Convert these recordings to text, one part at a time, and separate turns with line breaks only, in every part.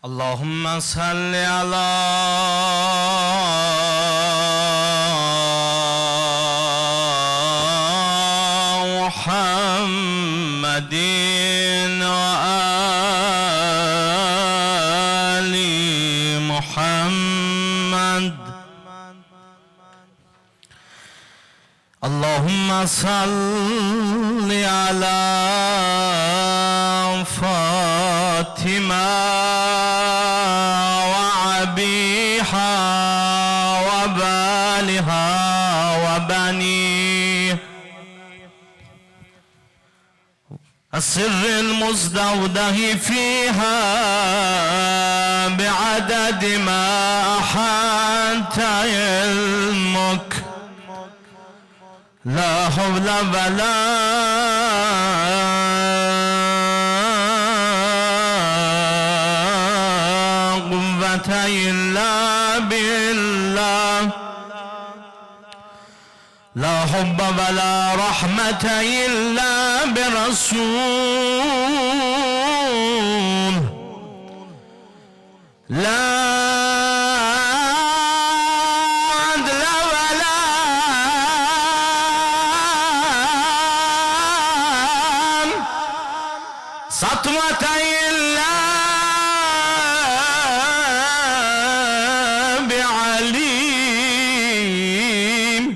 اللهم صل على محمد وآل محمد. اللهم صل على فاطمة وأبيها وبالها وبنيه السر المزدوده فيها بعدد ما أحاط علمك لا حول ولا قوة إلا بالله لا حب ولا رحمة إلا برسول لا عدل ولا سطوة إلا بعليم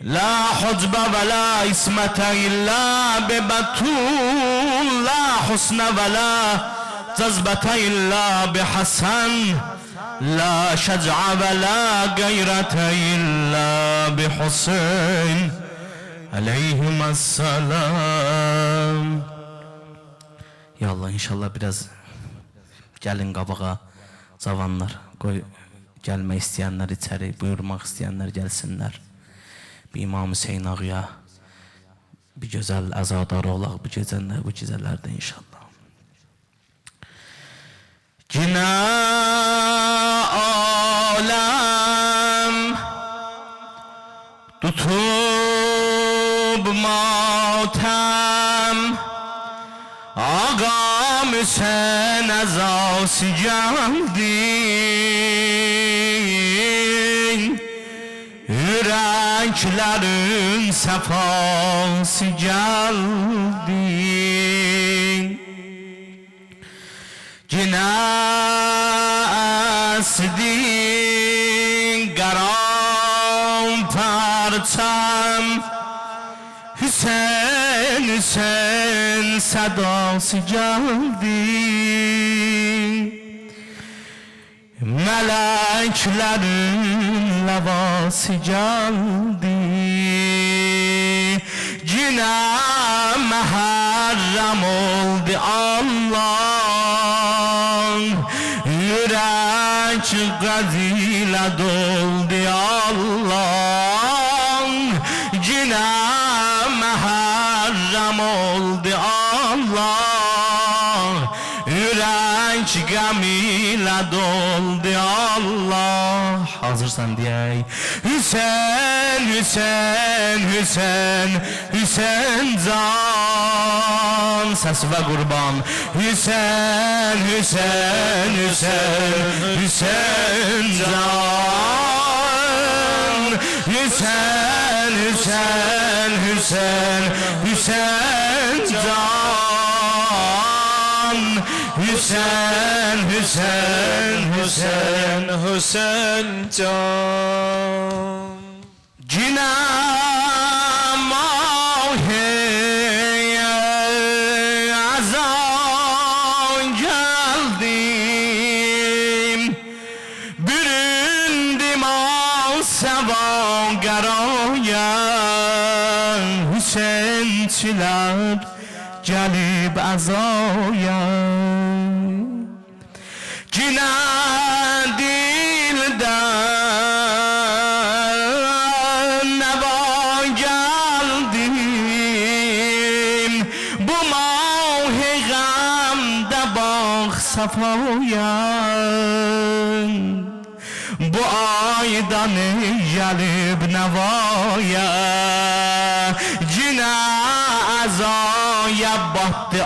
لا حجب ولا اسمة إلا ببتول لا حسن ولا جذبة إلا بحسن لا شجع ولا غيرة إلا بحسين عليهم السلام. Ya Allah, inşallah biraz gelin qabağa cavanlar, qoy gelmək istəyənlər içəri, buyurmaq istəyənlər gəlsinlər. Bir İmam Hüseyin ağaya bir gözəl əzadarı olaq bu gecələrdə inşallah. Cina aləm tutub matəm Ağam Hüseyin azası geldin Yüreklerin sefası geldin Yine esdin garam parçam Hüseyin Hüseyin sadası geldi Meleklerin levası geldi Yine muharrem oldu Allah Yürek gazile doldu Allah Yine muharrem oldu Allah Yürek gemiyle doldu Allah. Hazırsan diyey Hüseyin Hüseyin Hüseyin Hüseyin can Ses ve kurban Hüseyin Hüseyin Hüseyin Hüseyin can Hüseyin Hüseyin Hüseyin Hüseyin can Hüseyin Hüseyin Hüseyin Hüseyin can Cinam aheye azan geldim Büründüm al sevan garaya Hüseyinçiler gelip azaya Cina dilden neva geldim Bu mah-i gamda bak safaya Bu aydan gelip nevaya Cina azaya battı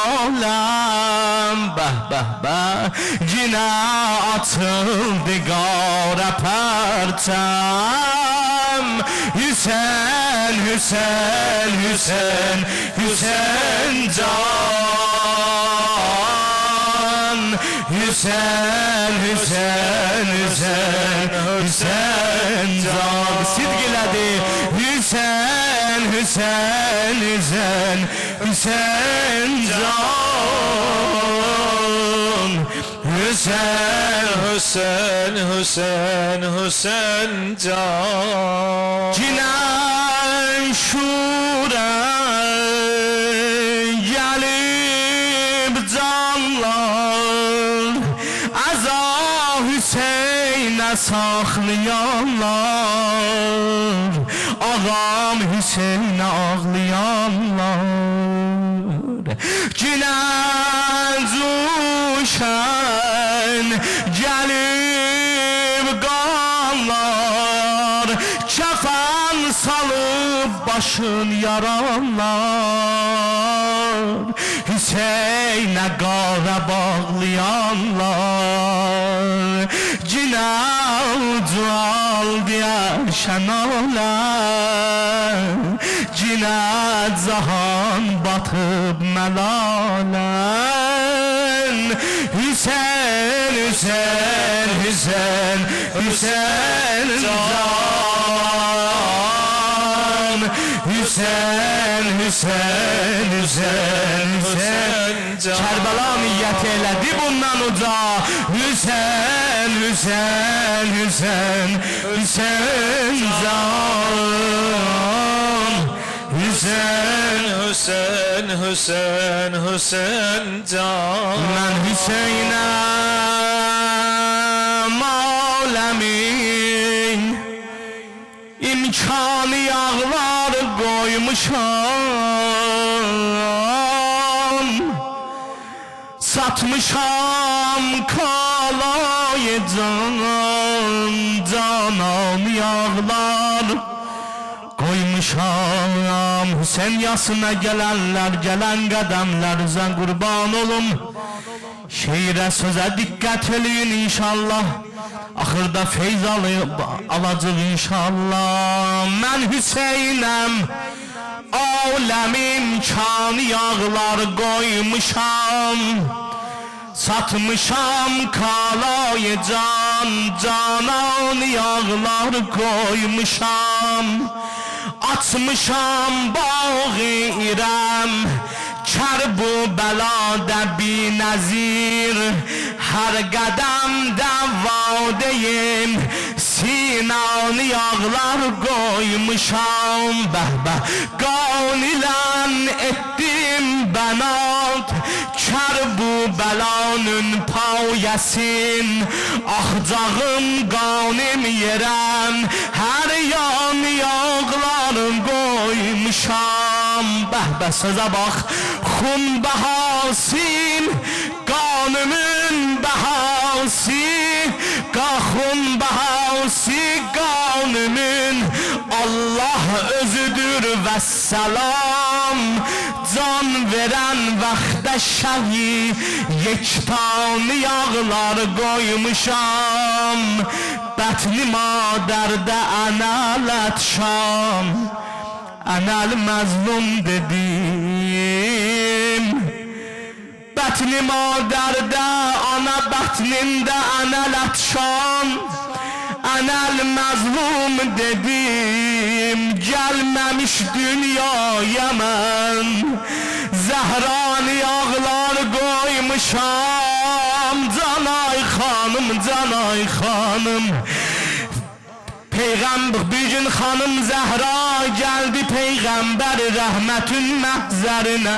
aləm Bəh bəh bəh Cinə atıldı qara pərçəm Hüseyin, Hüseyin, Hüseyin, Hüseyin can Hüseyin, Hüseyin, Hüseyin, Hüseyin can Sidq elədi Hüseyin, Hüseyin, Hüseyin, Hüseyin can Hüseyin,
Hüseyin, Hüseyin, Hüseyin can
Cinən şurə gəlib canlar Əza Hüseynə saxlayanlar Ağam Hüseynə ağlayanlar Cinən cuşən gəlib qanlar Kəfən salıb başın yaranlar Hüseynə qara bağlayanlar Cinə ucal deyəşən aləm Cinə cahan batıb məlalən Hüseyin, Hüseyin, Hüseyin, Hüseyin can Hüseyin, Hüseyin, Hüseyin, Hüseyin can Kərbəla niyyət elədi bundan uca Hüseyin, Hüseyin, Hüseyin, Hüseyin can Hüseyin,
Hüseyin, Hüseyin, Hüseyin can
Mən Hüseynəm aləmin İmkanı yağlar koymuşam Satmışam kalayı canan yağlar koymuşam Hüseyin yasına gelenler gelen qədəmlərinizə qurban olum Şeirə sözə diqqət eləyin inşallah Axırda feyz alacaq inşallah Mən Hüseynəm Aləmin kanı yağlar koymuşam Satmışam kalayı canan yağlar koymuşam Açmışam bağı İrəm Kərbu bəlada binəzir Hər qədəmdə vadeyim Sinan yağlar koymuşam Bəh bəh qan ilən etdim bənat Kərbu bəlanın payəsin Axcağım qanim yerəm Hər yan yağlar koymuşam Bəh bəh sözə bax Xun bəhasim Qanımın bəhası Qaxun bəhası qanımın Allah özüdür və səlam Can verən vaxtda şəhi Yektan yağlar koymuşam Bətni madərdə ənələt şam Ənəl məzlum dedim Bətni madərdə ana bətnində ənələt şam Ənəl məzlum dedim Gəlməmiş dünyaya mən Zəhran yağlar koymuşam Canay xanım, canay xanım Peyğəmbər bir gün xanım Zəhra gəldi Peyğəmbər rəhmətin məhzərinə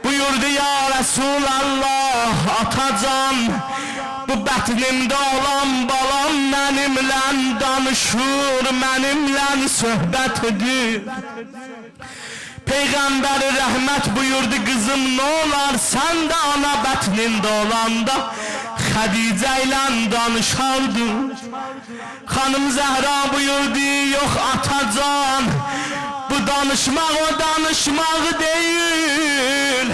Buyurdu ya Resulallah atacan Bu bətnimdə olan balam mənimlə danışır Mənimlə söhbət edir Peyğəmbər rəhmət buyurdu qızım nə olar Sən də ana bətnində olanda Xədicə ilə danışardın Xanım Zəhra buyurdu yox atacan Bu danışmaq o danışmaq deyil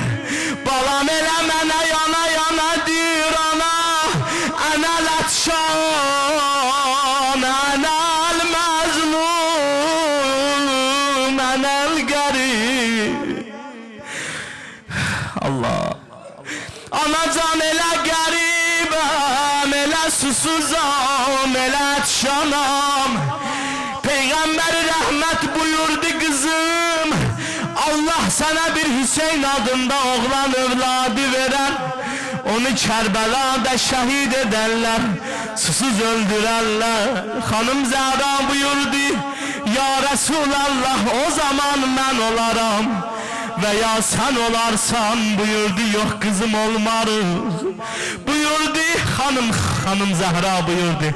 Allah. Anacan elə qəribəm, elə susuzam, elə tşanam. Peyğəmbər rəhmət buyurdu kızım, Allah sana bir Hüseyin adında oğlan evladı veren, onu Kərbəlada şəhid edərlər, susuz öldürərlər. Xanım Zəhra buyurdu, ya Resulallah o zaman mən olaram veya sen olarsan, buyurdu yok kızım olmarız. Buyurdu hanım Zahra buyurdu,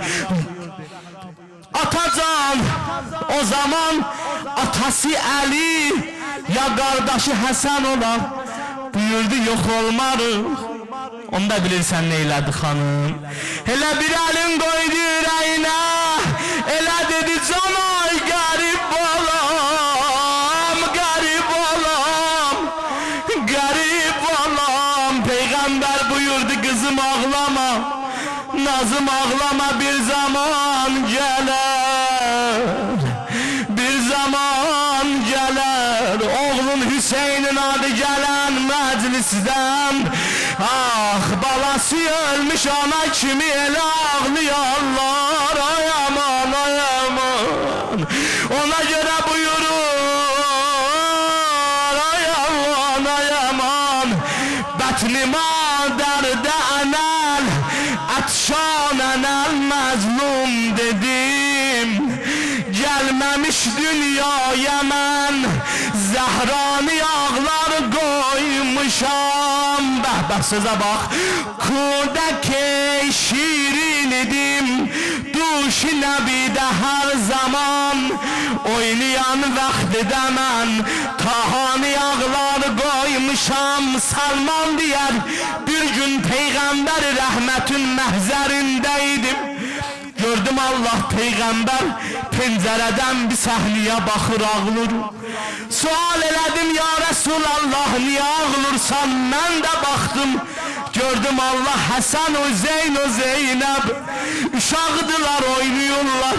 Atacan o zaman atası Ali ya kardeşi Hasan olar, buyurdu yok olmarız. Onda bilirsən neylədi xanım. Elə bir əlin qoydu ürəyinə, elə dedi Camal qərib olam, qərib olam, qərib olam. Peyğəmbər buyurdu kızım ağlama, nazım ağlama, bir zaman gələr, bir zaman gələr. Oğlun Hüseynin adı gələn məclisdən, ah balası ölmüş ana kimi elə ağlayarlar. Ay aman, ay aman, ona göre buyurur, ay aman, ay aman. Bətni madərdə ənəl, ətşan ənəl məzlum dedim. Gelmemiş dünyaya mən Zəhranı ağlar koymuşam. Bəh söze bak, kudaki şirin idim, duşi nəbidə hər zaman. Oynayan vaxtdə mən tahanı ağlar koymuşam. Salman deyər, bir gün Peyğəmbər rəhmətin məhzərindəydim. Gördüm Allah Peyğəmbər pencereden bir sahniye bakır ağlır. Sual elədim ya Resulallah niye ağlırsan? Mən də baxdım, gördüm Allah Hasan o Zeyn o Zeynəb uşaqdılar oynuyorlar.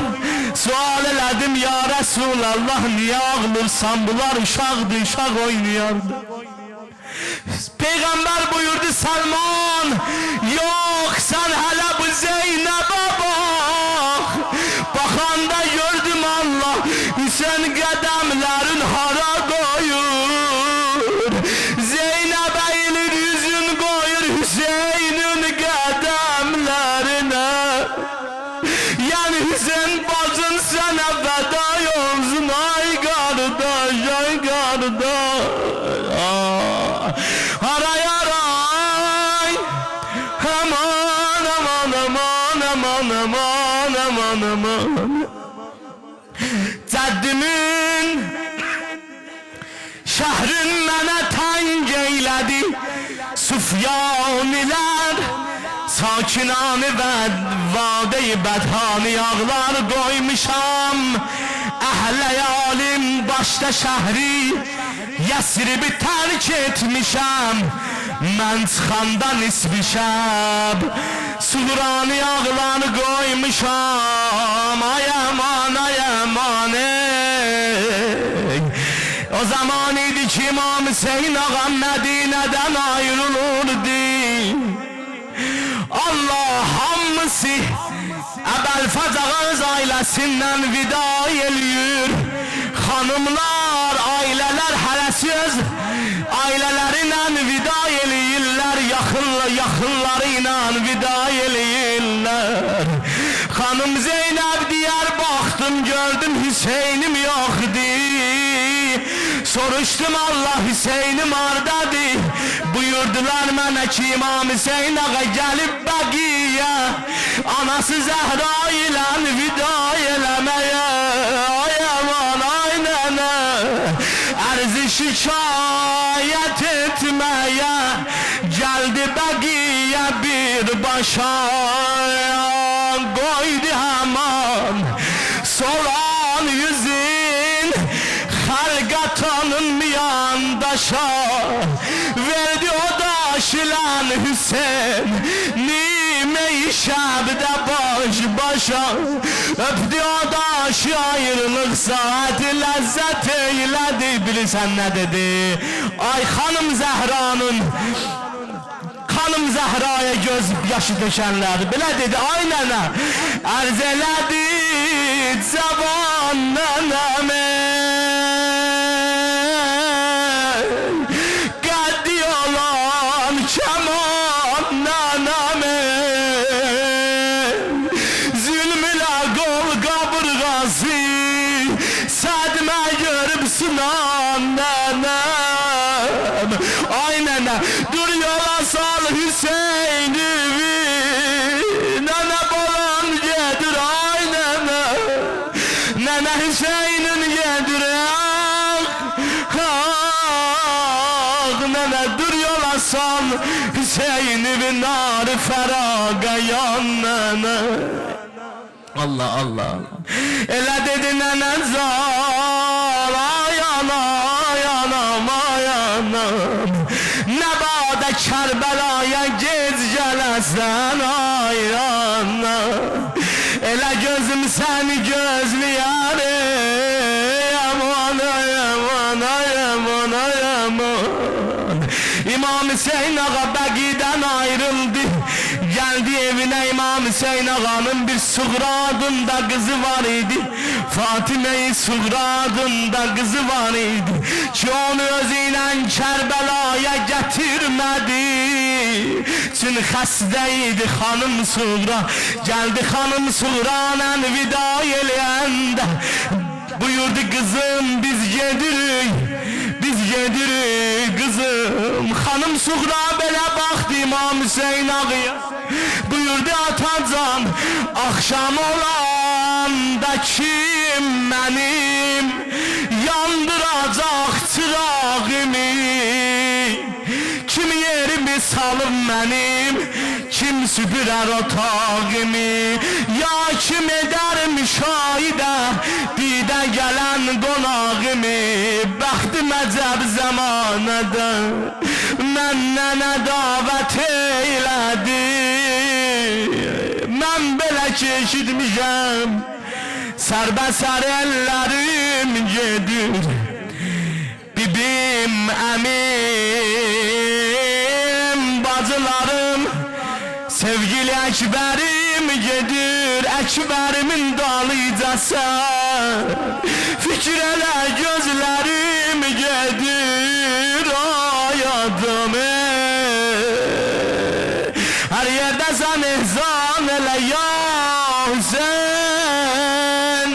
Sual elədim ya Resulallah niye ağlırsan? Bunlar uşaqdı, uşaq oynayardı. Peygamber buyurdu Salman, yok sen hala bu Zeynep'e bak. Bakanda gördüm Allah Hüseyin qədəmlərin hara koyur. Zeynep eğilir yüzün koyur Hüseyin'in qədəmlərine. Yani Hüseyin bacın sana feda olsun. Ay kardeş, ay kardeş. Aray aray, aman aman aman aman aman aman aman. Cəddimin şəhrin mənə təng eylədi, Sufyanilər sakinanı və vadə-i bədhani ağlar qoymuşam. Əhləyalim başda şəhri Yəsribi tərk etmişəm, mən çıxanda nisbi şəb Suğrani ağlar qoymuşam. Ay aman, ay aman ey. O zaman idi ki İmam Hüseyin ağam Mədinədən ayrılırdı. Allah hamısı Əbəlfəz ağız ailəsindən vida eləyir. Xanımlar, ailələr hərəsiz ailələrinlə vida eləyirlər, yaxınları ilə vida eləyirlər. Xanım Zeynəb deyər, baxdım gördüm Hüseynim yoxdur. Soruşdum Allah Hüseynim hardadır? Buyurdular mənə ki İmam Hüseyin ağa gəlib Bəqiyə, anası Zəhra ilə vida eləməyə. Ay aman, ay nənə, ərzi şikayət etməyə gəldi Bəqiyə birbaşa. Qoydu həman solan yüzün xalqa tanınmayan daşa, verdi o daş ilə Hüseyin'im Ey şəbdə baş başa öpdü adaş ayrılıq saat ləzzət eylədi. Bilirsən nə dedi? Ay xanım Zəhranın Xanım Zəhraya göz yaşı dökənlər belə dedi. Ay nənə ərz elədi cavan nənəmə qəddi olan kəman nənəmə zülmülə qol qabırğası sədmə görüb sunan nənəm. Ay nənə dur yola sal Hüseyin'imi nənə balam gedir. Ay nənə nənə Hüseyin'in gedir. Ah nənə dur yola sal Hüseyin'imi nar fəraqa yan nənə. Allah Allah elə dedi nənə zal ayana ayanam ayanam nə badə Kərbəlaya gec gələsən ayana elə gözüm səni gözləyərəm aman aman aman. İmam Hüseyin ağa Bəqidən ayrıldı, geldi evine. İmam Hüseyin ağanın bir Suğra adında kızı var idi. Fatime-i Suğra adında kızı var idi ki onu özüyle Kerbela'ya getirmedi. Çünkü xəstəydi xanım Suğra. Geldi xanım Suğra'nın vida eləyəndə buyurdu kızım biz gedirik. Biz gedirik kızım. Xanım Suğra belə baxdı İmam Hüseyin ağaya. Buyurdu atacan akşam olanda kim mənim yandıracaq çırağımı, kim yerimi salıb mənim, kim süpürər otağımı, ya kim edər müşahidə didə gələn qonağımı. Bəxtim əcəb zamanədə mənnənə davət eylədi. Mən belə ki eşitmişəm sərbəsər ellərim gedir. Bibim, əmim, bacılarım, sevgili Əkbərim gedir. Əkbərimin dalıcası fikir elə gözlərim gedir. Ay adım her yerde sen ihsan ele ya Hüseyin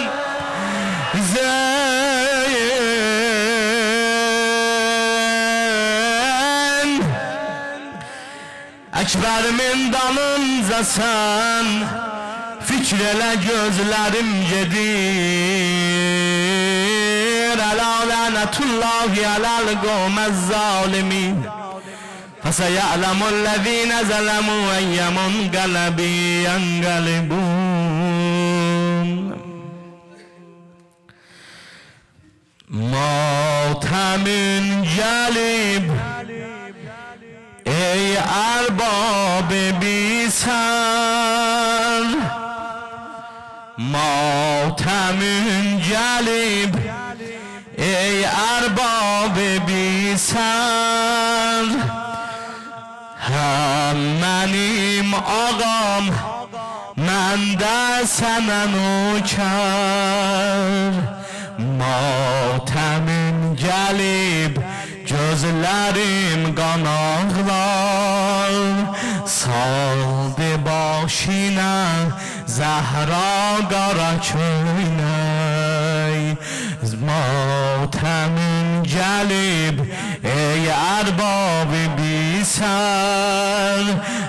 Zeyn Ekberimin dalınca sen fikir ele gözlerim gedir. Ela lanetullahi alel qavmez zalimin فَسَيَعْلَمُ الَّذ۪ينَ زَلَمُوا اَيَّ مُنْقَلَبٍ يَنْقَلِبُونَ. Matemün gelib ey erbab-ı bisar, matemün gelib ey erbab-ı bisar. Hem benim ağam mən də sənə nökər. Matəmin gəlib gözlərim qanaqlar, saldı başına Zəhra qara köynək. Matəmin gəlib ey ərbab-ı bisar,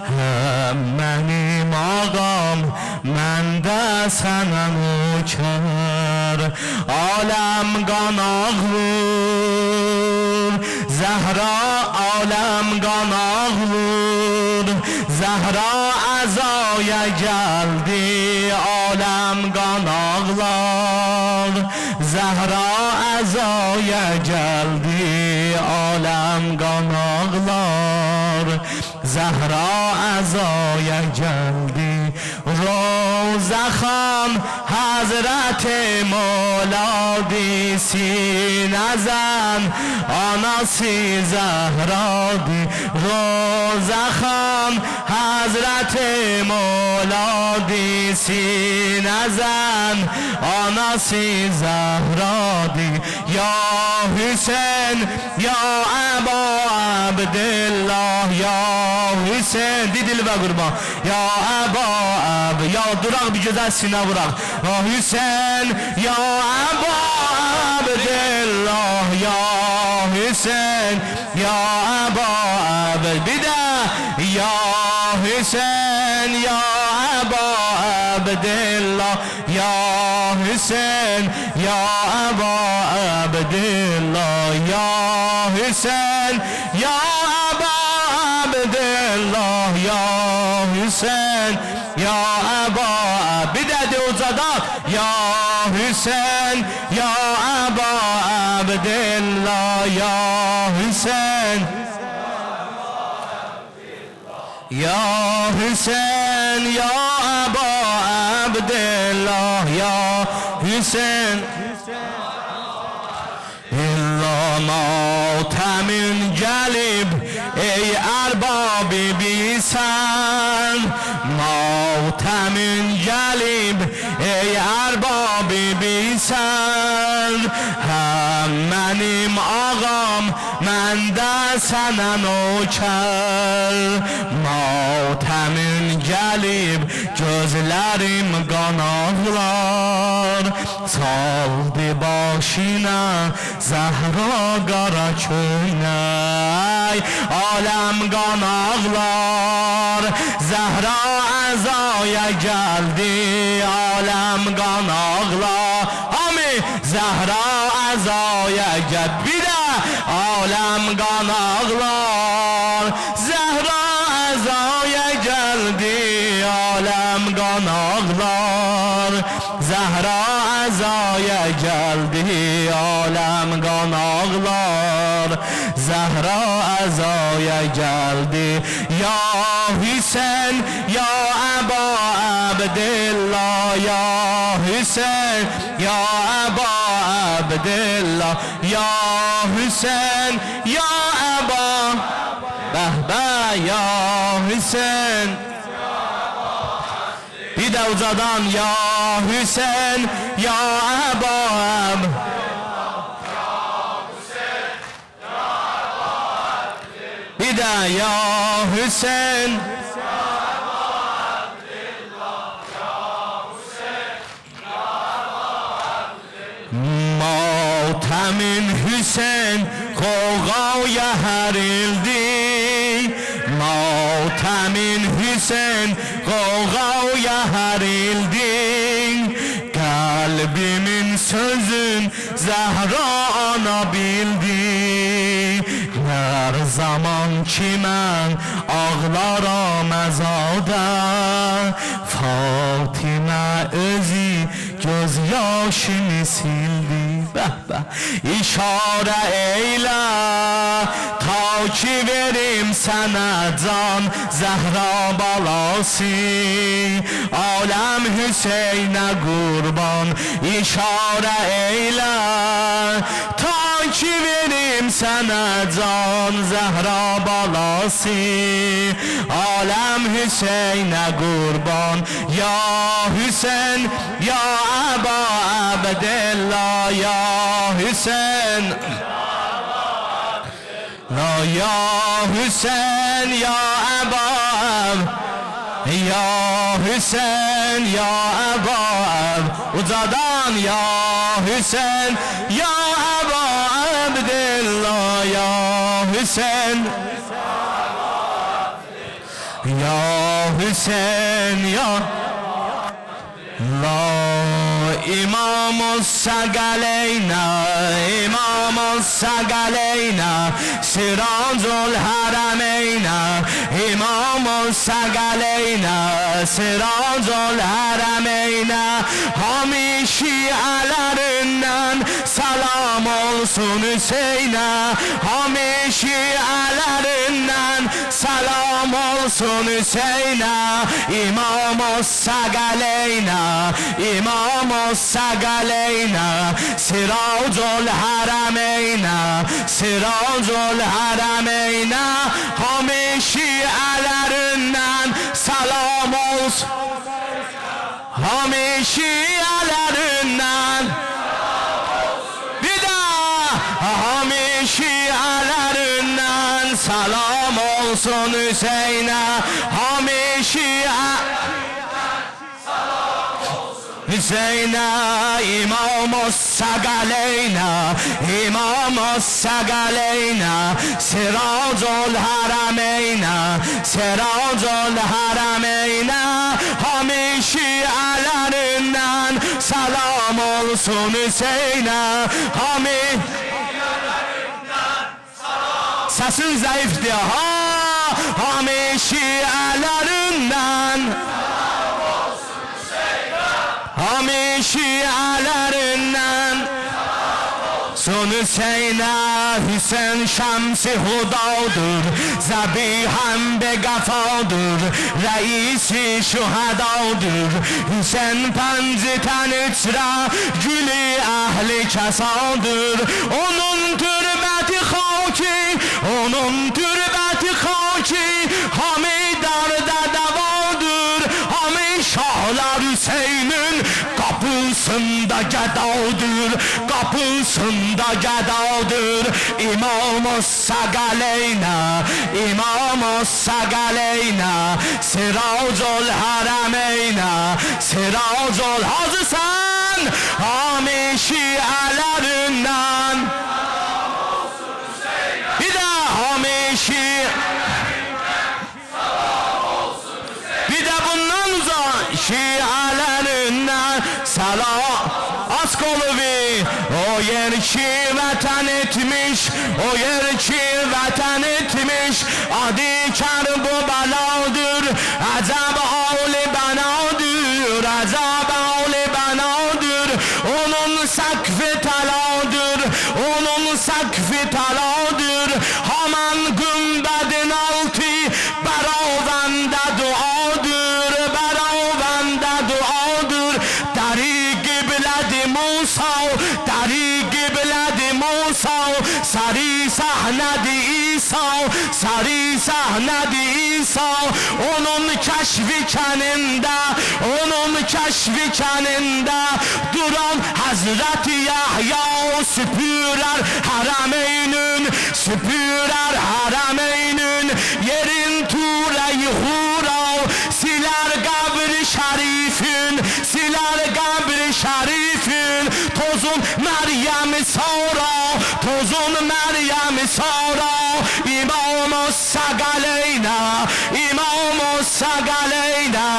həm mənim ağam mən də sənə nökər. Aləm qanaqlır Zəhra, aləm qanaqlır Zəhra əzaya gəldi. Aləm qanaqlar Zəhra əzaya gəldi. Aləm qanaqlar زهرا ازای جلدی روزخان حضرت مولادی سینه زن آناسی زهرادی روزخان حضرت مولادی سینه زن آناسی زهرادی یا حسین یا ابا عبدالله یا حسین دیدیل و قربان یا ابا عبد یا duraq bir güzel sinə vuraq ya Hüseyin ya ابا عبدالله ya Hüseyin ya ابا عبد bir de ya Hüseyin ya ابا عبدالله ya Hüseyin ya ابا عبدالله ya Hüseyin ya ابا عبدالله ya Hüseyin ya ابا bir de uzadan ya Hüseyin ya ابا عبدالله ya Hüseyin ya Hüseyin ya ابا عبدالله ya Hüseyin İlla mavtemin gelip ey erbabı bilsen mavtemin gelip ey erbabı bilsen hem benim ağam mən de sana nöker mavtemin gelip gözlerim kan ağlar saldı başına Zahra qara köynək aləm qan ağlar Zahra əzaya gəldi aləm qan ağlar Hami Zahra əzaya gəldi bir də aləm qan ağlar Zahra əzaya gəldi aləm qan ağlar Zahra əzaya gəldi aləm qan ağlar Zahra əzaya gəldi ya Hüseyin ya Əba Abdillah ya Hüseyin ya Əba Abdillah ya Hüseyin ya Əba bəhbə ya Hüseyin bir de uzadan ya Hüseyin ya Əba bir de ya Hüseyin Mavtemin Hüseyin qoğaya hərildi Mavtemin Hüseyin qoğaya hərildi Kalbimin sözün Zahra ana bildi Her zaman ki mən ağlaram əzada Fatimə özü göz yaşını sildi İşarə eylə ta ki verim sənə can Zəhra balası Aləm Hüseynə qurban İşarə eylə ta ki verim sənə can Zəhra balası Aləm Hüseynə qurban Ya Hüseyin ya Əba Abdillah ya Hüseyin ya Hüseyin ya Əba ya Hüseyin ya Əba ucadan ya Hüseyin ya Əba Abdillah ya Hüseyin ya Hüseyin ya La İmam-ı Sagaleyna İmam-ı Sagaleyna Siracul Harameyna İmam-ı Sagaleyna Siracul Harameyna Hami şialerinden Salam olsun Hüseyin'e Hami şialerinden şiəlerindən salam olsun Hüseynə, İmam-ı Səqaleynə, İmam-ı Səqaleynə, Siracul Hərəmeynə, Siracul Hərəmeynə, hamı şiəlerindən salam olsun. Hamı şiəlerindən bir daha hamı şiəlerindən salam olsun Hüseynə, hamı Hüseynə, İmam-ı Səqaleynə, İmam-ı Səqaleynə, Siracul Hərəmeynə, Siracul Hərəmeynə, hamı şiəlerindən salam olsun Hüseynə, hamı səsin zəifdir, hamı şiəlerindən hamı şiəlerindən son Hüseynə, Hüseyn şəmsi hudadır, zəbihəm beqəfadır, rəisi şühədadır, Hüseyn pənci tənüçrə, gülü əhli kəsadır, onun türbəti xaki, onun türbəti xaki, hamı darda davadır, hamı şahlar Hüseynin kapısında gədadır, kapısında gədadır, İmam-ı Səqaleynə, İmam-ı Səqaleynə, Siracul Hərəmeynə, Siracul Hacısan, hamı şiəlerindən bir də hamı bir də bundan uzaq şiəlerindən salam az koluvi o yer ki vətən etmiş, o yer ki vətən etmiş, adı Kərbaladır, əcəb ali bənadır, əcəb ali bənadır, onun səqfi taladır, onun səqfi taladır, haman gümbədin altı bəravəndə duadır, bəravəndə duadır, dəri qiblədi Musa, dəri qiblədi Musa, sari səhnədi İsa, sari səhnədi İsa, onun kəşfi kənində, onun kəşfi kənində duran Həzrəti Yahya süpürər hərəmeynün, süpürər hərəmeynün, yerin turəyi hura, siler kabri şerifin, siler kabri şerifin, tozun Meryem Sara, tozun Meryem Sara, İmam-ı Səqaleynə, İmam-ı Səqaleynə,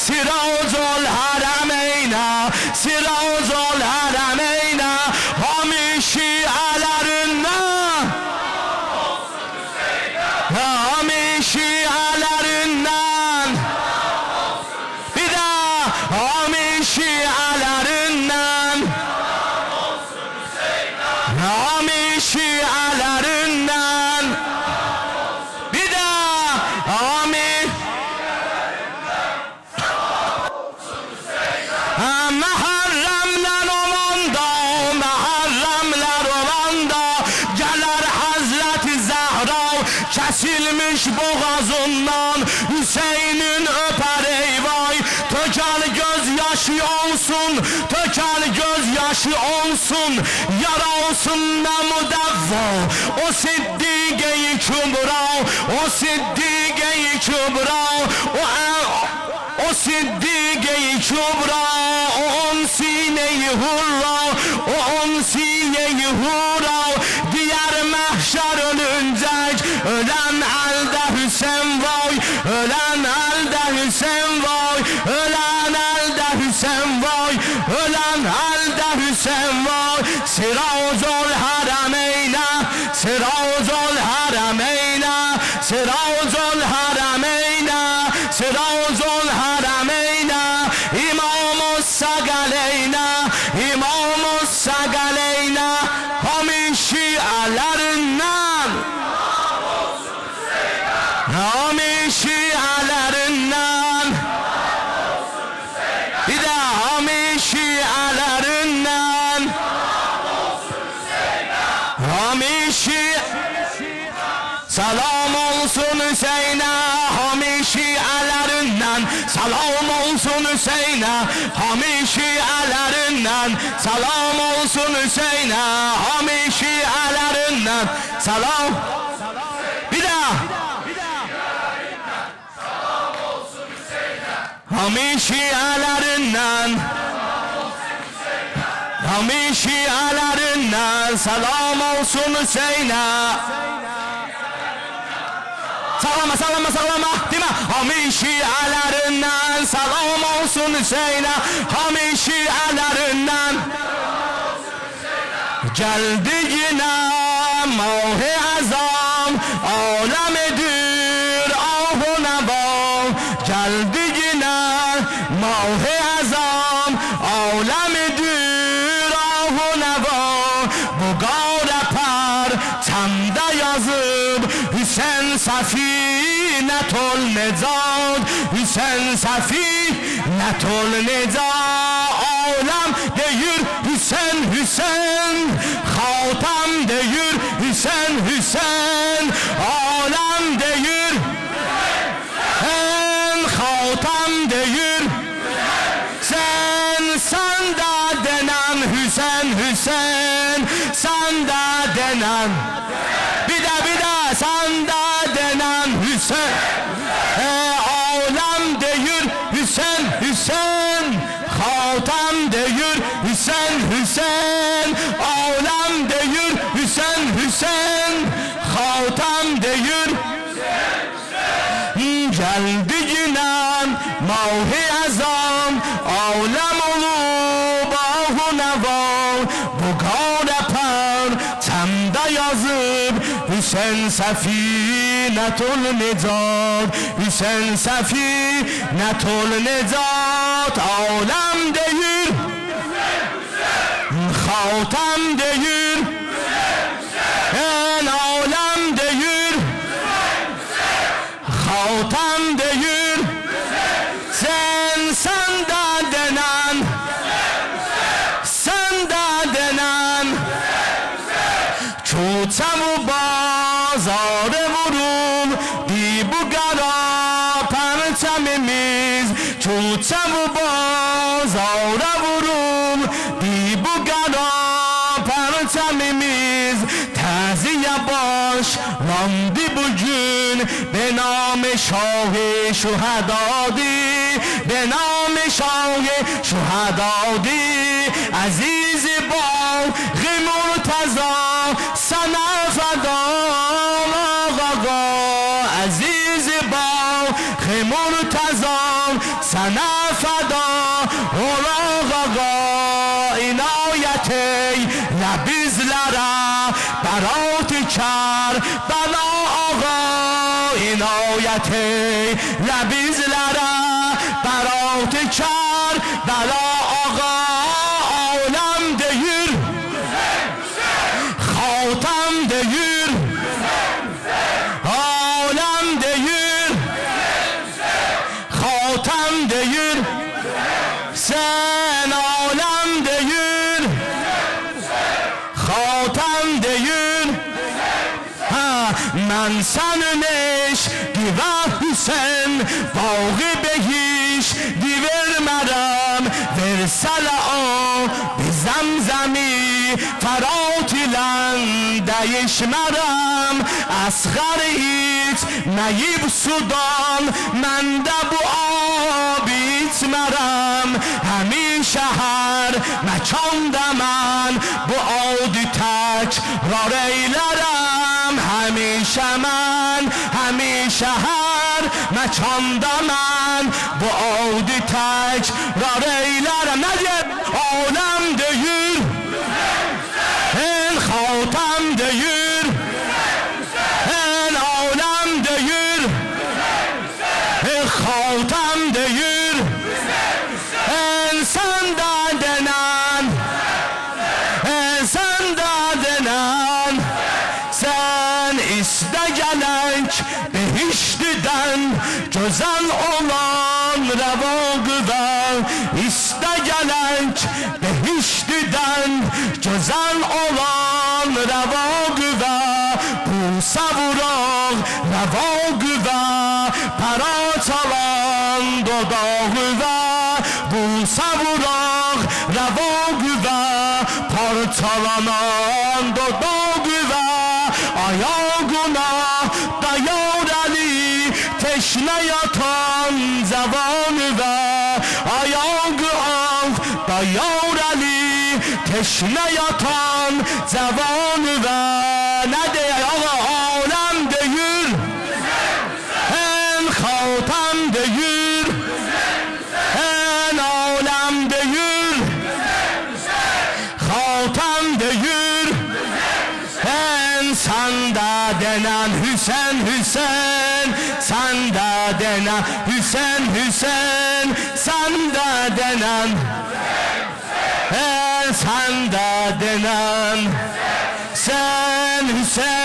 Siracul Hərəmeynə, Siracul Hərəmeynə, hamı şiələrindən, hamı şiələrindən, bir də hamı şiələrindən, hamı şiələrindən, bir də hamı Məhərrəmlər olanda, məhərrəmlər olanda gələr Həzrəti Zəhra, kəsilmiş boğazından Hüseynin öpər eyvay, tökər göz yaşı olsun, tökər göz yaşı olsun, yara olsun nə müdəvva, o Siddiqe-i Kübra, o Siddiqe-i Kübra, o Siddiqe-i Kübra, o on sine-i hurra, o on sine-i hurra, diğer mahşer ölüncek, ölen elde Hüseyin vay, ölen elde Hüseyin vay, ölen elde Hüseyin vay, ölen elde Hüseyin vay, Siracul Hərəmeynə, Siracul Hərəmeynə, Siracul Hərəmeynə, Siracul Hərəmeynə, İmam-ı Səqaleynə, İmam-ı Səqaleynə, hamı şiələrindən, Hami şialerinden bir de hami şialerinden hami salam olsun Hüseyin'e hami şialerinden salam olsun Hüseyin'e hami şialerinden salam olsun Hüseyin'e hami şialerinden salam bir daha hami şialerinden hami şialerinden salam olsun Hüseyin'e sallama sallama sallama değil mi? Hami şialerinden salam olsun Hüseyin'e hami şialerinden geldi yine mah-i azam alemedir ah-u neva geldi yine mah-i azam alemedir ah-u neva bu gare per çemde yazıp Hüseyin Safinetül Necat Hüseyin Safinetül Necat alem deyir Hüseyin Hüseyin Hatem deyir Hüseyin Hüseyin alem deyir Hatem deyir sen de denen Hüseyin Hüseyin sen de denen bir de sen de denen Hüseyin alem deyir Hüseyin Hüseyin Hatem deyir Hüseyin Hüseyin alem deyir Hüseyin Hüseyin Hatem deyir geldi yine mah-i azam alem olup ah-u neva bu gare per çemde yazıp Hüseyin Safinetül Necat Hüseyin Safinetül Necat alem deyir Hatem deyir alem deyir Hatem deyir sen de denen sen de denen çoğutem u bazare vurum di bu gara perçemimiz çoğutem u bazare vurum di bu gara perçemimiz taziye başlandı bugün be nam şah-ı şuhedadi به نام شاه شهدادی عزیز باغ مرتضی سنا فدا آقا عزیز باغ مرتضی سنا فدا آقا عنایتی لبیزلره برات کر بنا آقا عنایتی لبیزلره برات کر بلا آقا عالم deyir Hatem deyir عالم deyir Hatem deyir sen عالم deyir Hatem deyir من senin eşki ve Hüseyin bağı behiş vermerem versele o bir zemzemi فرات değişmerem asgar hiç neyib sudan من de bu abi içmerem همیشه her mekanda من bu adi tekrar eylerem همیشه من همیشه her mekanda من bu adi tekrar eylerem ne diyeyim alem deyir Hatem deyir alem deyir Hatem deyir sen de denen sen de denen sen iste gelen gələk behiştdən gözəl olan rəvaqıda İstə gələk behiştdən gözəl olan rəvaqıda Bu savuraq rəvaqıda para çalan dodağıda Bu savuraq rəvaqıda parçalanan dodağıda Ayağına dayar Ali teşne yatan zavanıda Ayağı dayar Ali teşne yatan zavanıda Ne diye alem deyir En xatam deyir En alem deyir Xatam deyir En sanda denen Hüseyin Hüseyin Sanda denen Hüseyin Hüseyin Sanda denen En sanda denen Sen Hüseyin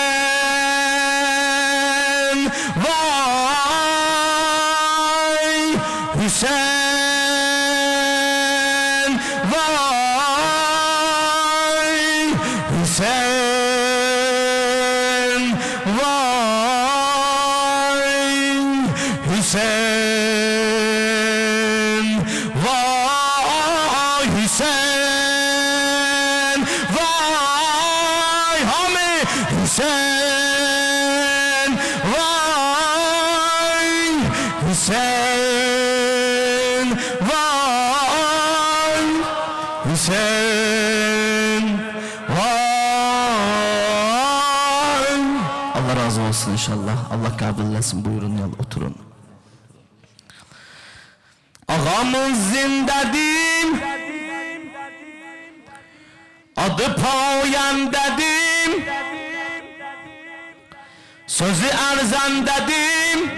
Vay Hüseyin Vay Hüseyin Vay Hüseyin Vay Hüseyin Vay Hami Hüseyin Vay Hüseyin Vay Hüseyin Vay Allah razı olsun inşallah. Allah kabul etsin. Buyurun yol oturun. Ağamız zindedim Adı payan dedim Sözü erzan dedim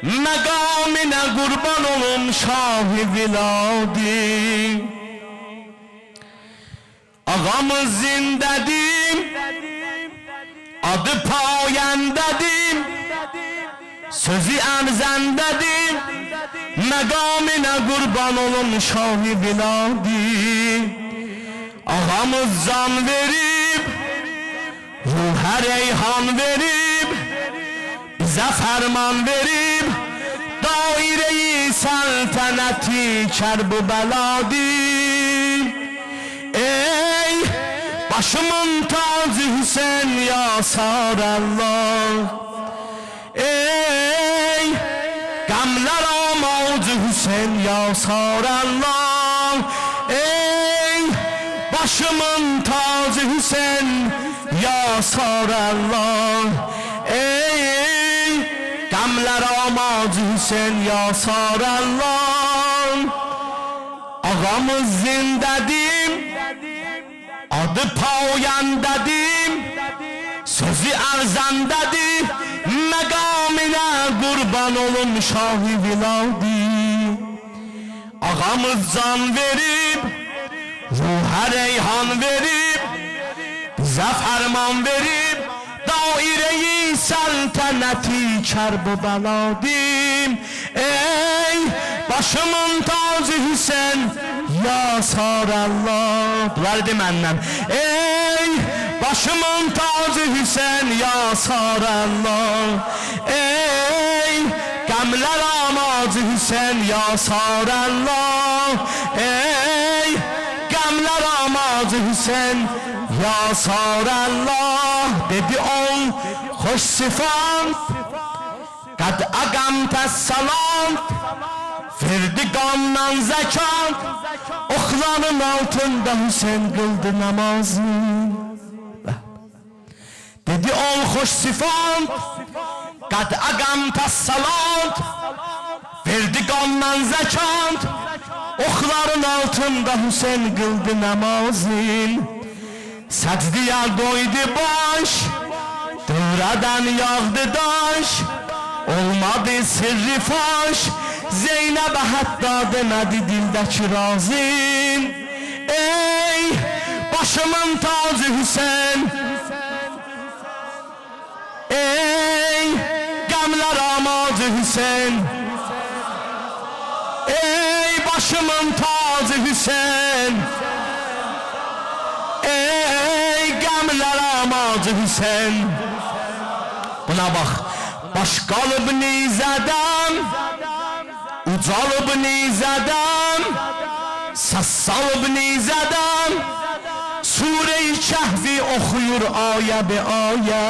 Megamine kurban olun Şah-ı Viladi Ağamız zindedim Adı payan dedim Sözü erzan dedim Megamine kurban olun Şah-ı Viladi Ağamız can verip Ruhe reyhan verip Bize ferman verip Daire-i saltanati Kerb-ı beladi Ey başımın tacı Hüseyin ya sarallah Ey gamlar amacı Hüseyin ya sarallah Ey başımın tacı Hüseyin ya sarallah Ey gamlar amacı Hüseyin ya sarallah Ağamız zindedim Adı payan dedim Sözü erzan dedim Megamine kurban olun Şah-ı Viladi Ağamız can verip Ruhe reyhan verip Bize ferman verip Daire-i saltanati Kerb-ı beladim Ey başımın tacı Hüseyin Ya sarallah Bunlar demenden Ey başımın tacı Hüseyin Ya sarallah Ey gamler amacı Hüseyin Ya sarallah Ey gamler amacı Hüseyin Ya sarallah Dedi ol hoş sıfat Kad agam tessalam Verdi gamdan zekat Okların altında Hüseyin kıldı namazı Dedi ol hoş sıfat Kad agam tessalat Verdi gamdan zekat Okların altında Hüseyin kıldı namazın Secdeye koydu baş Dövradan yağdı daş Olmadı sirri faş Zeynep hatta demedi dildeki razım Ey başımın tacı Hüseyin Ey qəmlər amacı Hüseyn, ey başımın tacı Hüseyn, ey qəmlər amacı Hüseyn. Buna bax, baş qalıb nizədən, ucalıb nizədən, səs salıb nizədən, Sure-i Kehfi oxuyur ayə be ayə.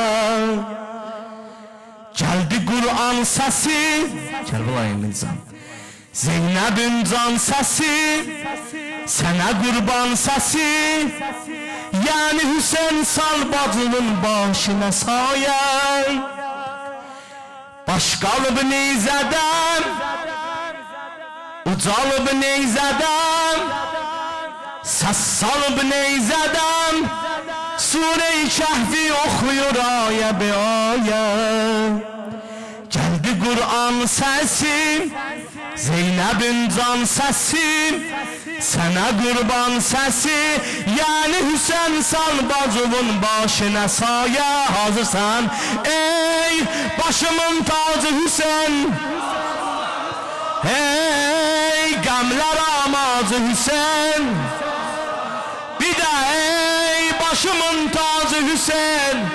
Gəldi Qur'an səsi, Kərbəlayı Mirzan, Zeynəbin can səsi, sənə qurban səsi, yəni Hüseyn sal bacının başına sayə. Baş qalıb neyzədən, ucalıb neyzədən, səs salıb neyzədən, Sure-i Kehfi oxuyur ayə be ayə. Gəldi Qur'an səsi, Zeynəbin can səsi, sənə qurban səsi, yəni Hüseyn sal bacımın başına sayə. Hazırsan? Ey başımın tacı Hüseyn, ey qəmlər amacı Hüseyn, bir də ey başımın tacı Hüseyn,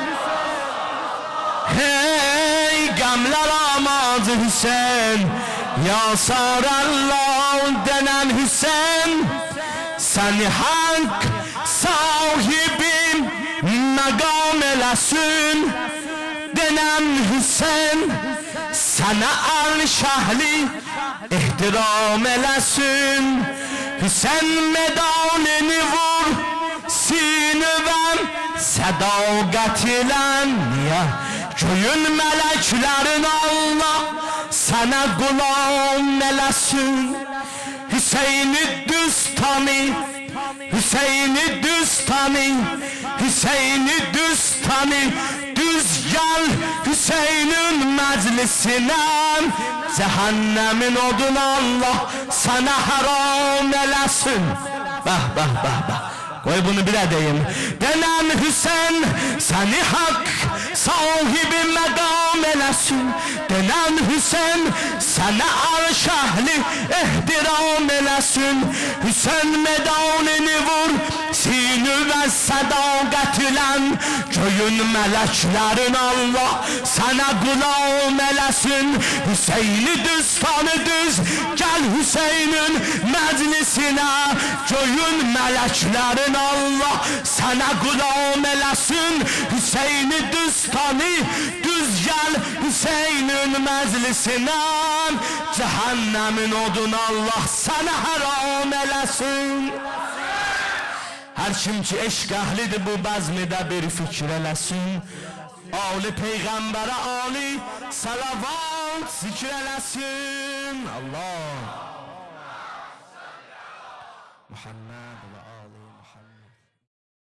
hey qəmlər amacı Hüseyn. Ya sarallah denen Hüseyin, seni hak sahibim məqam eləsin. Denen Hüseyin, sana al-şəhli ehtiram eləsin. Hüseyin medalini vur sinivəm sədaqət ilə. Niyə? Köyün mələklərin Allah sana gulam eləsin. Hüseyin'i düz tanı, Hüseyin'i düz tanı, Hüseyin'i düz tanı. Düz gel Hüseyin'in meclisine, cehennemin odun Allah sana haram eləsin. Bah bah bah bah. Koy bunu bir edeyim. Denen Hüseyin seni hak sahibi məqam eləsin. Denen Hüseyin sana arş-əhli ehtiram eləsin. Hüseyin medalini vur sinu və sədaqət ilə. Köyün mələklərin Allah sana qulam eləsin. Hüseyin'i düz tanı düz gel Hüseyin'in meclisine. Köyün mələklərin Allah sana qulam eləsin. Hüseyin'i düz tanı düz gel Hüseyin'in meclisine. Cehennemin odun Allah sana haram eləsin. Her kim ki eşq əhlidir bu bəzmidə bir fikir eləsin. Ali Peyğəmbərə ali salavat zikr eləsin. Allah Muhammed ve ali